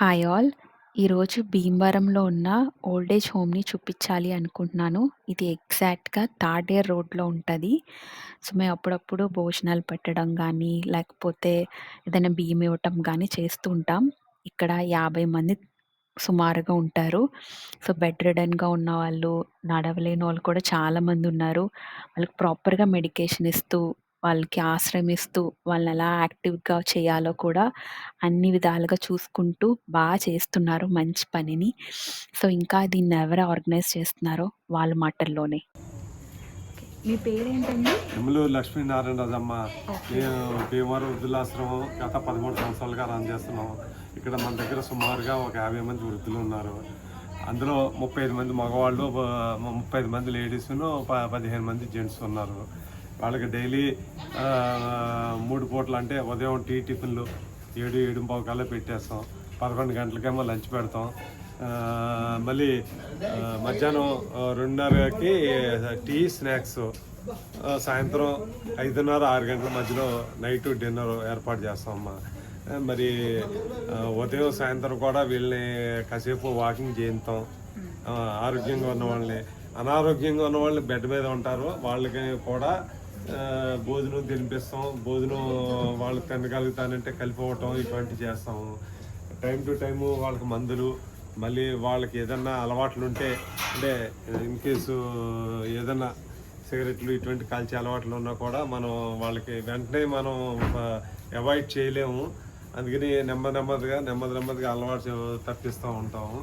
Hi all. ఈరోజు భీమవరంలో ఉన్న ఓల్డ్ ఏజ్ హోమ్‌ని చూపించాలి అనుకుంటున్నాను. ఇది ఎగ్జాక్ట్‌గా తాడేరు రోడ్‌లో ఉంటది. సో, మేము అప్పుడప్పుడు భోజనాలు పెట్టడం గానీ, లేకపోతే ఏదైనా బియ్యం ఇవ్వటం గానీ చేస్తూ ఉంటాం. ఇక్కడ 50 మంది సుమారుగా ఉంటారు. సో, బెడ్ రిడెన్‌గా ఉన్నవాళ్ళు, నడవలేనోళ్ళు కూడా చాలామందున్నారు. వాళ్ళకి ప్రాపర్‌గా మెడికేషన్ ఇస్తూ, వాళ్ళకి ఆశ్రయం ఇస్తూ, వాళ్ళనెలా యాక్టివ్‌గా చేయాలో కూడా అన్ని విధాలుగా చూసుకుంటూ చేస్తున్నారు మంచి పనిని. సో, ఇంకా దీన్నెవరు ఆర్గనైజ్ చేస్తున్నారో వాళ్ళ మాటల్లోనే. మీ పేరేంటండి? ఎమ్మెల్యే లక్ష్మీనారాయణరాజమ్మ. ఓకే. నేను భీమవరం వృద్ధులాశ్రమం గత 13 సంవత్సరాలుగా రన్ చేస్తున్నాం. ఇక్కడ మన దగ్గర సుమారుగా ఒక 50 మంది వృద్ధులు ఉన్నారు. అందులో 35 మంది మగవాళ్ళు, 35 మంది లేడీస్ను, 15 మంది జెంట్స్ ఉన్నారు. వాళ్ళకి డైలీ 3 పూటలు, అంటే ఉదయం టిఫిన్లు 7-7:15 కల్లా పెట్టేస్తాం. 11 గంటలకేమో లంచ్ పెడతాం. మళ్ళీ మధ్యాహ్నం 2:30కి టీ, స్నాక్స్. సాయంత్రం 5:30-6 గంటల మధ్యలో నైట్ డిన్నర్ ఏర్పాటు చేస్తామమ్మా. మరి ఉదయం సాయంత్రం కూడా వీళ్ళని కాసేపు వాకింగ్ చేయిస్తాం. ఆరోగ్యంగా ఉన్న వాళ్ళని, అనారోగ్యంగా ఉన్న వాళ్ళని బెడ్ మీద ఉంటారు, వాళ్ళకి కూడా భోజనం తినిపిస్తాం. భోజనం వాళ్ళు తినగలుగుతానంటే కలిపివ్వటం, ఇటువంటివి చేస్తాము. టైం టు టైము వాళ్ళకి మందులు, మళ్ళీ వాళ్ళకి ఏదన్నా అలవాట్లు ఉంటే, అంటే ఇన్ కేసు ఏదన్నా సిగరెట్లు ఇటువంటి కాల్చే అలవాట్లు ఉన్నా కూడా మనం వాళ్ళకి వెంటనే మనం అవాయిడ్ చేయలేము. అందుకని నెమ్మదిగా అలవాటు తప్పిస్తూ ఉంటాము.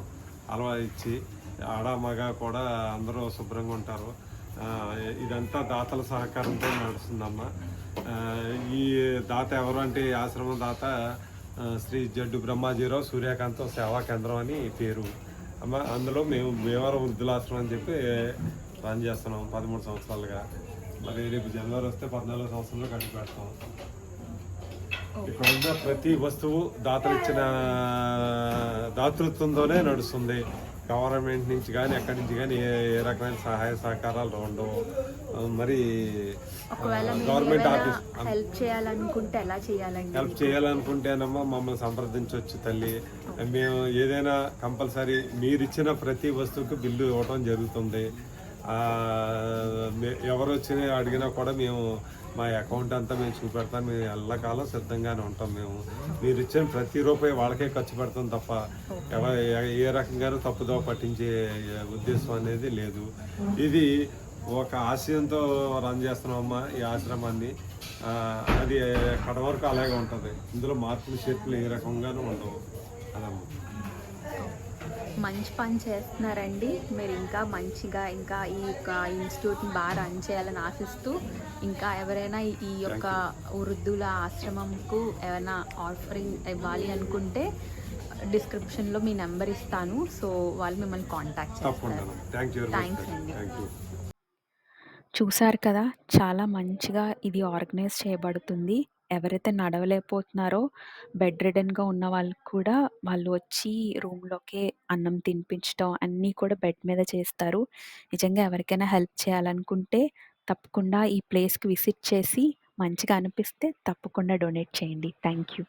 అలవాటు ఇచ్చి ఆడ మగ కూడా అందరూ శుభ్రంగా ఉంటారు. ఇదంతా దాతల సహకారంతో నడుస్తుందమ్మా. ఈ దాత ఎవరు అంటే, ఈ ఆశ్రమం దాత శ్రీ జడ్డు బ్రహ్మాజీరావు సూర్యకాంతం సేవా కేంద్రం అని పేరు అమ్మ. అందులో మేము భీమవరం వృద్ధులాశ్రమం అని చెప్పి రన్ చేస్తున్నాం 13 సంవత్సరాలుగా. మరి రేపు జనవరి వస్తే 14 సంవత్సరంలో కట్టి పెడతాం. ఇక్కడ ఉన్న ప్రతి వస్తువు దాతలు ఇచ్చిన దాతృత్వంతోనే నడుస్తుంది. గవర్నమెంట్ నుంచి కానీ, ఎక్కడి నుంచి కానీ ఏ రకమైన సహాయ సహకారాలు ఉండవు. మరి గవర్నమెంట్ ఆఫీస్ హెల్ప్ చేయాలనుకుంటే ఎలా చేయాలండి? హెల్ప్ చేయాలనుకుంటేనమ్మా మమ్మల్ని సంప్రదించవచ్చు తల్లి. మేము ఏదైనా కంపల్సరీ మీరు ఇచ్చిన ప్రతి వస్తువుకి బిల్లు ఇవ్వడం జరుగుతుంది. ఎవరు వచ్చి అడిగినా కూడా మేము మా అకౌంట్ అంతా మేము చూపెడతాం. మేము ఎల్లకాలం సిద్ధంగానే ఉంటాం. మీరు ఇచ్చిన ప్రతి రూపాయి వాళ్ళకే ఖర్చు పెడతాం తప్ప ఏ రకంగానూ తప్పుదో పట్టించే ఉద్దేశం అనేది లేదు. ఇది ఒక ఆశయంతో రన్ చేస్తున్నామమ్మా ఈ ఆశ్రమాన్ని. అది కడ వరకు అలాగే ఉంటుంది. ఇందులో మార్పులు చేర్పులు ఏ రకంగానూ ఉండవు. అదమ్మా. మంచి పని చేస్తున్నారండి. మీరు ఇంకా మంచిగా ఇంకా ఈ యొక్క ఇన్స్టిట్యూట్ని బాగా రన్ చేయాలని ఆశిస్తూ, ఇంకా ఎవరైనా ఈ యొక్క వృద్ధుల ఆశ్రమంకు ఏమైనా ఆఫరింగ్ ఇవ్వాలి అనుకుంటే డిస్క్రిప్షన్లో మీ నెంబర్ ఇస్తాను. సో వాళ్ళు మిమ్మల్ని కాంటాక్ట్ చేస్తారు. థ్యాంక్స్ అండి. చూసారు కదా, చాలా మంచిగా ఇది ఆర్గనైజ్ చేయబడుతుంది. ఎవరైతే నడవలేకపోతున్నారో, బెడ్ రిడెన్‌గా ఉన్న వాళ్ళకి కూడా వాళ్ళు వచ్చి రూమ్‌లోకే అన్నం తినిపించడం అన్నీ కూడా బెడ్ మీద చేస్తారు. నిజంగా ఎవరికైనా హెల్ప్ చేయాలనుకుంటే తప్పకుండా ఈ ప్లేస్‌కి విజిట్ చేసి మంచిగా అనిపిస్తే తప్పకుండా డొనేట్ చేయండి. Thank you.